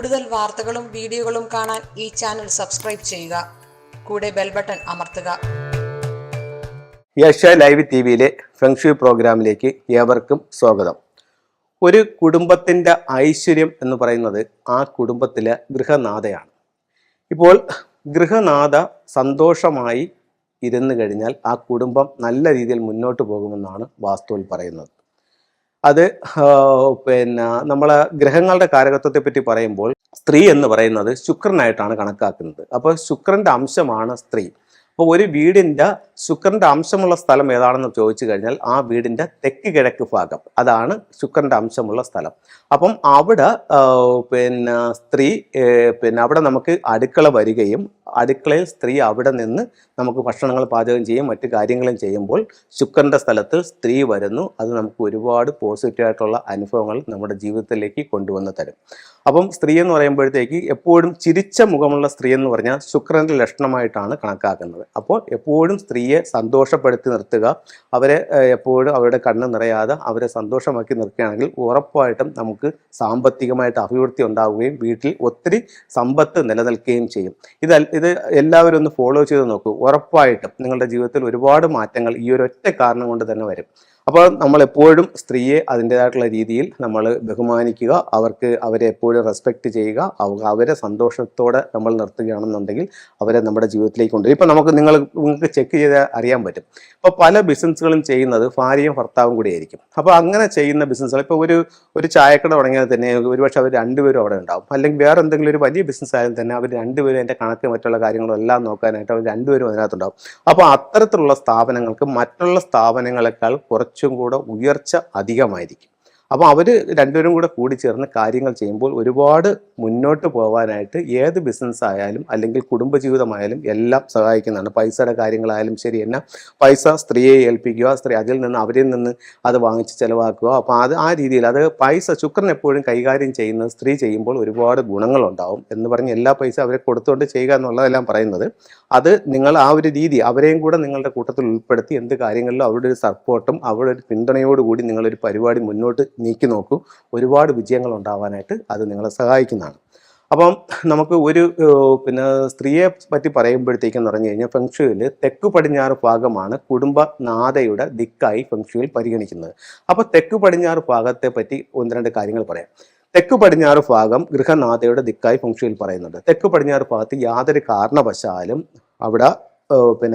കൂടുതൽ വാർത്തകളും വീഡിയോകളും കാണാൻ ഈ ചാനൽ സബ്സ്ക്രൈബ് ചെയ്യുക. കൂടെ ബെൽ ബട്ടൺ അമർത്തുക. ഏഷ്യ ലൈവ് ടിവിയിലെ ഫെങ്ഷു പ്രോഗ്രാമിലേക്ക് ഏവർക്കും സ്വാഗതം. ഒരു കുടുംബത്തിൻ്റെ ഐശ്വര്യം എന്ന് പറയുന്നത് ആ കുടുംബത്തിലെ ഗൃഹനാഥയാണ്. ഇപ്പോൾ ഗൃഹനാഥ സന്തോഷമായി ഇരുന്നു കഴിഞ്ഞാൽ ആ കുടുംബം നല്ല രീതിയിൽ മുന്നോട്ട് പോകുമെന്നാണ് വാസ്തുവിൽ പറയുന്നത്. അത് നമ്മളെ ഗ്രഹങ്ങളുടെ കാരകത്വത്തെ പറ്റി പറയുമ്പോൾ സ്ത്രീ എന്ന് പറയുന്നത് ശുക്രനായിട്ടാണ് കണക്കാക്കുന്നത്. അപ്പോൾ ശുക്രന്റെ അംശമാണ് സ്ത്രീ. അപ്പോൾ ഒരു വീടിൻ്റെ ശുക്രന്റെ അംശമുള്ള സ്ഥലം ഏതാണെന്ന് ചോദിച്ചു കഴിഞ്ഞാൽ ആ വീടിൻ്റെ തെക്ക് കിഴക്ക് ഭാഗം, അതാണ് ശുക്രന്റെ അംശമുള്ള സ്ഥലം. അപ്പം അവിടെ സ്ത്രീ അവിടെ നമുക്ക് അടുക്കള വരികയും അടുക്കളയിൽ സ്ത്രീ അവിടെ നിന്ന് നമുക്ക് ഭക്ഷണങ്ങൾ പാചകം ചെയ്യും, മറ്റു കാര്യങ്ങളും ചെയ്യുമ്പോൾ ശുക്രന്റെ സ്ഥലത്ത് സ്ത്രീ വരുന്നു. അത് നമുക്ക് ഒരുപാട് പോസിറ്റീവായിട്ടുള്ള അനുഭവങ്ങൾ നമ്മുടെ ജീവിതത്തിലേക്ക് കൊണ്ടുവന്ന് തരും. അപ്പം സ്ത്രീ എന്ന് പറയുമ്പോഴത്തേക്ക് എപ്പോഴും ചിരിച്ച മുഖമുള്ള സ്ത്രീ എന്ന് പറഞ്ഞാൽ ശുക്രന്റെ ലക്ഷണമായിട്ടാണ് കണക്കാക്കുന്നത്. അപ്പോൾ എപ്പോഴും സ്ത്രീയെ സന്തോഷപ്പെടുത്തി നിർത്തുക, അവരെ എപ്പോഴും അവരുടെ കണ്ണ് നിറയാതെ അവരെ സന്തോഷമാക്കി നിർത്തുകയാണെങ്കിൽ ഉറപ്പായിട്ടും നമുക്ക് സാമ്പത്തികമായിട്ട് അഭിവൃദ്ധി ഉണ്ടാവുകയും വീട്ടിൽ ഒത്തിരി സമ്പത്ത് നിലനിൽക്കുകയും ചെയ്യും. ഇത് എല്ലാവരും ഒന്ന് ഫോളോ ചെയ്ത് നോക്കൂ. ഉറപ്പായിട്ടും നിങ്ങളുടെ ജീവിതത്തിൽ ഒരുപാട് മാറ്റങ്ങൾ ഈ ഒരൊറ്റ കാരണം കൊണ്ട് തന്നെ വരും. അപ്പോൾ നമ്മളെപ്പോഴും സ്ത്രീയെ അതിൻ്റേതായിട്ടുള്ള രീതിയിൽ നമ്മൾ ബഹുമാനിക്കുക, അവരെ എപ്പോഴും റെസ്പെക്റ്റ് ചെയ്യുക, അവരെ സന്തോഷത്തോടെ നമ്മൾ നിർത്തുകയാണെന്നുണ്ടെങ്കിൽ അവരെ നമ്മുടെ ജീവിതത്തിലേക്ക് കൊണ്ടുവരും. ഇപ്പം നിങ്ങൾക്ക് ചെക്ക് ചെയ്താൽ അറിയാൻ പറ്റും. ഇപ്പോൾ പല ബിസിനസ്സുകളും ചെയ്യുന്നത് ഭാര്യയും ഭർത്താവും കൂടി ആയിരിക്കും. അപ്പോൾ അങ്ങനെ ചെയ്യുന്ന ബിസിനസ്സുകൾ, ഇപ്പോൾ ഒരു ചായക്കട തുടങ്ങിയാൽ തന്നെ ഒരുപക്ഷെ അവർ രണ്ടുപേരും അവിടെ ഉണ്ടാവും. അല്ലെങ്കിൽ വേറെ എന്തെങ്കിലും ഒരു വലിയ ബിസിനസ് ആയാലും തന്നെ അവർ രണ്ടുപേരും അതിൻ്റെ കണക്ക് മറ്റുള്ള കാര്യങ്ങളും എല്ലാം നോക്കാനായിട്ട് അവർ രണ്ടുപേരും അതിനകത്തുണ്ടാവും. അപ്പോൾ അത്തരത്തിലുള്ള സ്ഥാപനങ്ങൾക്ക് മറ്റുള്ള സ്ഥാപനങ്ങളെക്കാൾ കുറച്ചും കൂടെ ഉയർച്ച അധികമായിരിക്കും. അപ്പോൾ അവർ രണ്ടുപേരും കൂടെ കൂടി ചേർന്ന് കാര്യങ്ങൾ ചെയ്യുമ്പോൾ ഒരുപാട് മുന്നോട്ട് പോകാനായിട്ട് ഏത് ബിസിനസ് ആയാലും അല്ലെങ്കിൽ കുടുംബജീവിതമായാലും എല്ലാം സഹായിക്കുന്നതാണ്. പൈസയുടെ കാര്യങ്ങളായാലും ശരി തന്നെ, പൈസ സ്ത്രീയെ ഏൽപ്പിക്കുക, സ്ത്രീ അവരിൽ നിന്ന് അത് വാങ്ങിച്ച് ചിലവാക്കുക. അപ്പോൾ ആ രീതിയിൽ അത് ശുക്രൻ എപ്പോഴും കൈകാര്യം ചെയ്യുന്നത് സ്ത്രീ ചെയ്യുമ്പോൾ ഒരുപാട് ഗുണങ്ങളുണ്ടാവും എന്ന് പറഞ്ഞ് എല്ലാ പൈസ അവരെ കൊടുത്തുകൊണ്ട് ചെയ്യുക എന്നുള്ളതെല്ലാം പറയുന്നത്. അത് നിങ്ങൾ ആ ഒരു രീതി അവരെയും കൂടെ നിങ്ങളുടെ കൂട്ടത്തിൽ ഉൾപ്പെടുത്തി എന്ത് കാര്യങ്ങളിലും അവരുടെ ഒരു സപ്പോർട്ടും അവരുടെ ഒരു പിന്തുണയോടുകൂടി നിങ്ങളൊരു പരിപാടി മുന്നോട്ട് നീക്കി നോക്കൂ. ഒരുപാട് വിജയങ്ങൾ ഉണ്ടാവാനായിട്ട് അത് നിങ്ങളെ സഹായിക്കുന്നതാണ്. അപ്പം നമുക്ക് സ്ത്രീയെ പറ്റി പറയുമ്പോഴത്തേക്കെന്ന് പറഞ്ഞു കഴിഞ്ഞാൽ ഫെങ്ഷുയിൽ തെക്ക് പടിഞ്ഞാറ് ഭാഗമാണ് കുടുംബനാഥയുടെ ദിക്കായി ഫെങ്ഷുയിൽ പരിഗണിക്കുന്നത്. അപ്പോൾ തെക്ക് പടിഞ്ഞാറ് ഭാഗത്തെ പറ്റി ഒന്ന് രണ്ട് കാര്യങ്ങൾ പറയാം. തെക്ക് പടിഞ്ഞാറ് ഭാഗം ഗൃഹനാഥയുടെ ദിക്കായി ഫെങ്ഷുയിൽ പറയുന്നുണ്ട്. തെക്ക് പടിഞ്ഞാറ് ഭാഗത്ത് യാതൊരു കാരണവശാലും അവിടെ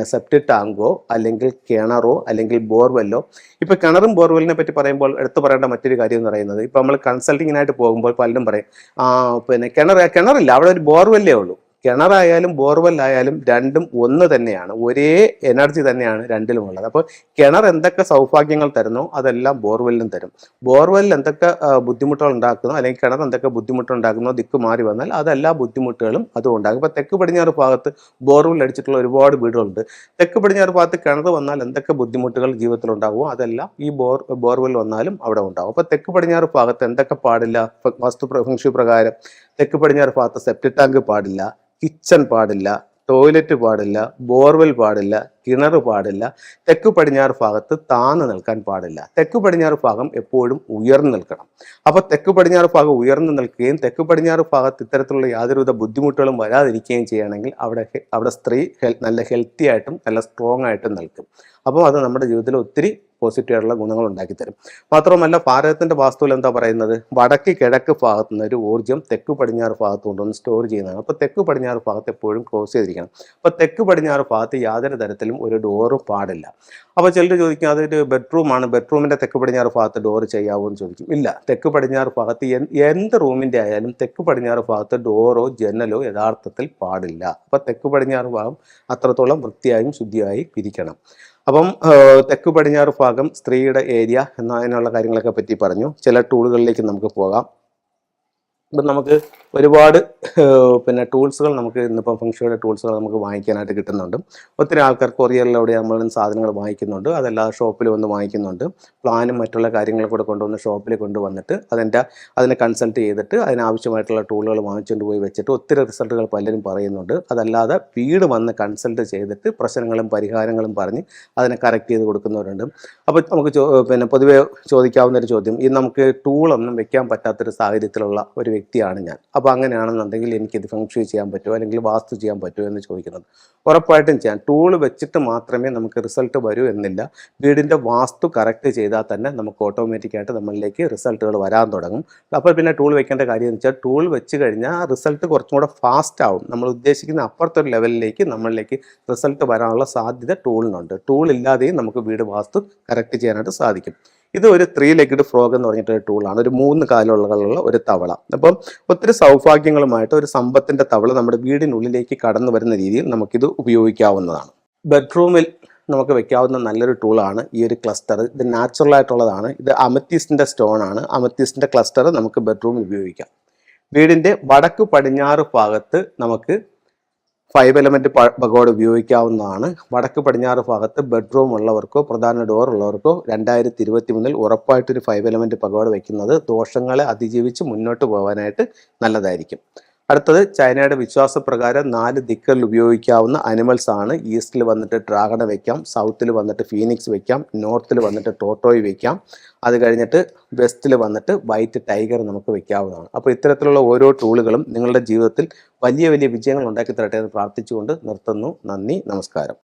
സെപ്റ്റിക് ടാങ്കോ അല്ലെങ്കിൽ കിണറോ അല്ലെങ്കിൽ ബോർവെല്ലോ. ഇപ്പൊ കിണറും ബോർവെല്ലിനെ പറ്റി പറയുമ്പോൾ എടുത്തു പറയേണ്ട മറ്റൊരു കാര്യം എന്ന് പറയുന്നത്, ഇപ്പൊ നമ്മൾ കൺസൾട്ടിങ്ങിനായിട്ട് പോകുമ്പോൾ പലരും പറയും കിണറില്ല, അവിടെ ഒരു ബോർവെല്ലേ ഉള്ളൂ. കിണറായാലും ബോർവെല്ലായാലും രണ്ടും ഒന്ന് തന്നെയാണ്, ഒരേ എനർജി തന്നെയാണ് രണ്ടിലും ഉള്ളത്. അപ്പോൾ കിണർ എന്തൊക്കെ സൗഭാഗ്യങ്ങൾ തരുന്നോ അതെല്ലാം ബോർവെല്ലിനും തരും. ബോർവെല്ലിൽ എന്തൊക്കെ ബുദ്ധിമുട്ടുകൾ ഉണ്ടാക്കുന്നോ അല്ലെങ്കിൽ കിണർ എന്തൊക്കെ ബുദ്ധിമുട്ടുകൾ ഉണ്ടാക്കുന്നോ ദിക്ക് മാറി വന്നാൽ അതെല്ലാ ബുദ്ധിമുട്ടുകളും അതും ഉണ്ടാകും. ഇപ്പോൾ തെക്ക് പടിഞ്ഞാറ് ഭാഗത്ത് ബോർവെൽ അടിച്ചിട്ടുള്ള ഒരുപാട് വീടുകളുണ്ട്. തെക്ക് പടിഞ്ഞാറ് ഭാഗത്ത് കിണർ വന്നാൽ എന്തൊക്കെ ബുദ്ധിമുട്ടുകൾ ജീവിതത്തിൽ ഉണ്ടാകുമോ അതെല്ലാം ഈ ബോർവെൽ വന്നാലും അവിടെ ഉണ്ടാകും. അപ്പോൾ തെക്ക് പടിഞ്ഞാറ് ഭാഗത്ത് എന്തൊക്കെ പാടില്ല ഫെങ്ഷു പ്രകാരം? തെക്ക് പടിഞ്ഞാറ് ഭാഗത്ത് സെപ്റ്റിക് ടാങ്ക് പാടില്ല, കിച്ചൺ പാടില്ല, ടോയ്ലറ്റ് പാടില്ല, ബോർവെൽ പാടില്ല, കിണർ പാടില്ല. തെക്ക് പടിഞ്ഞാറ് ഭാഗത്ത് താന്ന് നിൽക്കാൻ പാടില്ല. തെക്ക് പടിഞ്ഞാറ് ഭാഗം എപ്പോഴും ഉയർന്നു നിൽക്കണം. അപ്പോൾ തെക്ക് പടിഞ്ഞാറ് ഭാഗം ഉയർന്നു നിൽക്കുകയും തെക്ക് പടിഞ്ഞാറ് ഭാഗത്ത് ഇത്തരത്തിലുള്ള യാതൊരുവിധ ബുദ്ധിമുട്ടുകളും വരാതിരിക്കുകയും ചെയ്യുകയാണെങ്കിൽ അവിടെ സ്ത്രീ നല്ല ഹെൽത്തി ആയിട്ടും നല്ല സ്ട്രോങ് ആയിട്ടും നിൽക്കും. അപ്പോൾ അത് നമ്മുടെ ജീവിതത്തിൽ ഒത്തിരി പോസിറ്റീവായിട്ടുള്ള ഗുണങ്ങൾ ഉണ്ടാക്കി തരും. മാത്രമല്ല ഭാരതത്തിന്റെ വാസ്തുവിൽ എന്താ പറയുന്നത്, വടക്ക് കിഴക്ക് ഭാഗത്തു നിന്ന് ഒരു ഊർജ്ജം തെക്ക് പടിഞ്ഞാറ് ഭാഗത്ത് കൊണ്ടുവന്ന് സ്റ്റോർ ചെയ്യുന്നതാണ്. അപ്പോൾ തെക്ക് പടിഞ്ഞാറ് ഭാഗത്ത് എപ്പോഴും ക്ലോസ് ചെയ്തിരിക്കണം. അപ്പോൾ തെക്ക് പടിഞ്ഞാറ് ഭാഗത്ത് യാതൊരു തരത്തിലും ഒരു ഡോറും പാടില്ല. അപ്പോൾ ചിലർ ചോദിക്കും അതൊരു ബെഡ്റൂമാണ്, ബെഡ്റൂമിന്റെ തെക്ക് പടിഞ്ഞാറ് ഭാഗത്ത് ഡോറ് ചെയ്യാവോ എന്ന് ചോദിക്കും. ഇല്ല, തെക്ക് പടിഞ്ഞാറ് ഭാഗത്ത് എന്ത് റൂമിന്റെ ആയാലും തെക്ക് പടിഞ്ഞാറ് ഭാഗത്ത് ഡോറോ ജനലോ യഥാർത്ഥത്തിൽ പാടില്ല. അപ്പോൾ തെക്ക് പടിഞ്ഞാറ് ഭാഗം അത്രത്തോളം വൃത്തിയായും ശുദ്ധിയായി ഇരിക്കണം. അപ്പം തെക്ക് പടിഞ്ഞാറ് ഭാഗം സ്ത്രീയുടെ ഏരിയ എന്നതിനുള്ള കാര്യങ്ങളൊക്കെ പറ്റി പറഞ്ഞു. ചില ടൂളുകളിലേക്ക് നമുക്ക് പോകാം. ഇപ്പം നമുക്ക് ഒരുപാട് ടൂൾസുകൾ നമുക്ക് ഇന്നിപ്പം ഫെങ്ഷുയുടെ ടൂൾസുകൾ നമുക്ക് വാങ്ങിക്കാനായിട്ട് കിട്ടുന്നുണ്ട്. ഒത്തിരി ആൾക്കാർ കൊറിയറിലൂടെ നമ്മൾ സാധനങ്ങൾ വാങ്ങിക്കുന്നുണ്ട്, അതെല്ലാം ഷോപ്പിൽ വന്ന് വാങ്ങിക്കുന്നുണ്ട്. പ്ലാനും മറ്റുള്ള കാര്യങ്ങളും കൂടെ കൊണ്ടുവന്ന് ഷോപ്പിൽ കൊണ്ടുവന്നിട്ട് അതിനെ കൺസൾട്ട് ചെയ്തിട്ട് അതിനാവശ്യമായിട്ടുള്ള ടൂളുകൾ വാങ്ങിച്ചുകൊണ്ട് പോയി വെച്ചിട്ട് ഒത്തിരി റിസൾട്ടുകൾ പലരും പറയുന്നുണ്ട്. അതല്ലാതെ വീട് വന്ന് കൺസൾട്ട് ചെയ്തിട്ട് പ്രശ്നങ്ങളും പരിഹാരങ്ങളും പറഞ്ഞ് അതിനെ കറക്റ്റ് ചെയ്ത് കൊടുക്കുന്നവരുണ്ട്. അപ്പോൾ നമുക്ക് പൊതുവെ ചോദിക്കാവുന്നൊരു ചോദ്യം, ഈ നമുക്ക് ടൂളൊന്നും വെക്കാൻ പറ്റാത്തൊരു സാഹചര്യത്തിലുള്ള ഒരു വ്യക്തിയാണ് ഞാൻ. അപ്പോൾ അങ്ങനെയാണെന്നുണ്ടെങ്കിൽ എനിക്കിത് ഫംഗ്ഷൻ ചെയ്യാൻ പറ്റുമോ അല്ലെങ്കിൽ വാസ്തു ചെയ്യാൻ പറ്റുമോ എന്ന് ചോദിക്കുന്നത്. ഉറപ്പായിട്ടും ചെയ്യാം. ടൂൾ വെച്ചിട്ട് മാത്രമേ നമുക്ക് റിസൾട്ട് വരൂ എന്നില്ല. വീടിൻ്റെ വാസ്തു കറക്റ്റ് ചെയ്താൽ തന്നെ നമുക്ക് ഓട്ടോമാറ്റിക്കായിട്ട് നമ്മളിലേക്ക് റിസൾട്ടുകൾ വരാൻ തുടങ്ങും. അപ്പോൾ പിന്നെ ടൂൾ വെക്കേണ്ട കാര്യം എന്ന് വെച്ചാൽ ടൂൾ വെച്ച് കഴിഞ്ഞാൽ ആ റിസൾട്ട് കുറച്ചും കൂടെ ഫാസ്റ്റ് ആവും. നമ്മൾ ഉദ്ദേശിക്കുന്ന അപ്പുറത്തൊരു ലെവലിലേക്ക് നമ്മളിലേക്ക് റിസൾട്ട് വരാനുള്ള സാധ്യത ടൂളിനുണ്ട്. ടൂൾ ഇല്ലാതെയും നമുക്ക് വീട് വാസ്തു കറക്റ്റ് ചെയ്യാനായിട്ട് സാധിക്കും. ഇത് ഒരു 3 legged ഫ്രോഗ് എന്ന് പറഞ്ഞിട്ടൊരു ടൂളാണ്. ഒരു 3 കാലുകളുള്ള ഒരു തവള. അപ്പം ഒത്തിരി സൗഭാഗ്യങ്ങളുമായിട്ട് ഒരു സമ്പത്തിൻ്റെ തവള നമ്മുടെ വീടിനുള്ളിലേക്ക് കടന്നു വരുന്ന രീതിയിൽ നമുക്കിത് ഉപയോഗിക്കാവുന്നതാണ്. ബെഡ്റൂമിൽ നമുക്ക് വെക്കാവുന്ന നല്ലൊരു ടൂളാണ് ഈ ഒരു ക്ലസ്റ്റർ. ഇത് നാച്ചുറൽ ആയിട്ടുള്ളതാണ്. ഇത് അമത്തിസ്റ്റിൻ്റെ സ്റ്റോൺ ആണ്. അമത്തിസ്റ്റിൻ്റെ ക്ലസ്റ്റർ നമുക്ക് ബെഡ്റൂമിൽ ഉപയോഗിക്കാം. വീടിൻ്റെ വടക്ക് പടിഞ്ഞാറ് ഭാഗത്ത് നമുക്ക് 5 element പഗോഡ് ഉപയോഗിക്കാവുന്നതാണ്. വടക്ക് പടിഞ്ഞാറ് ഭാഗത്ത് ബെഡ്റൂം ഉള്ളവർക്കോ പ്രധാന ഡോർ ഉള്ളവർക്കോ 2023 ഉറപ്പായിട്ടൊരു 5 element പഗോഡ് വയ്ക്കുന്നത് ദോഷങ്ങളെ അതിജീവിച്ച് മുന്നോട്ട് പോകാനായിട്ട് നല്ലതായിരിക്കും. അടുത്തത് ചൈനയുടെ വിശ്വാസപ്രകാരം 4 ദിക്കുകളിൽ ഉപയോഗിക്കാവുന്ന അനിമൽസ് ആണ്. ഈസ്റ്റിൽ വന്നിട്ട് ഡ്രാഗണെ വെക്കാം, സൗത്തിൽ വന്നിട്ട് ഫീനിക്സ് വെക്കാം, നോർത്തിൽ വന്നിട്ട് ടോട്ടോയ് വെക്കാം, അത് കഴിഞ്ഞിട്ട് വെസ്റ്റിൽ വന്നിട്ട് വൈറ്റ് ടൈഗർ നമുക്ക് വെക്കാവുന്നതാണ്. അപ്പോൾ ഇത്തരത്തിലുള്ള ഓരോ ടൂളുകളും നിങ്ങളുടെ ജീവിതത്തിൽ വലിയ വലിയ വിജയങ്ങൾ ഉണ്ടാക്കി തരട്ടെ എന്ന് പ്രാർത്ഥിച്ചുകൊണ്ട് നിർത്തുന്നു. നന്ദി, നമസ്കാരം.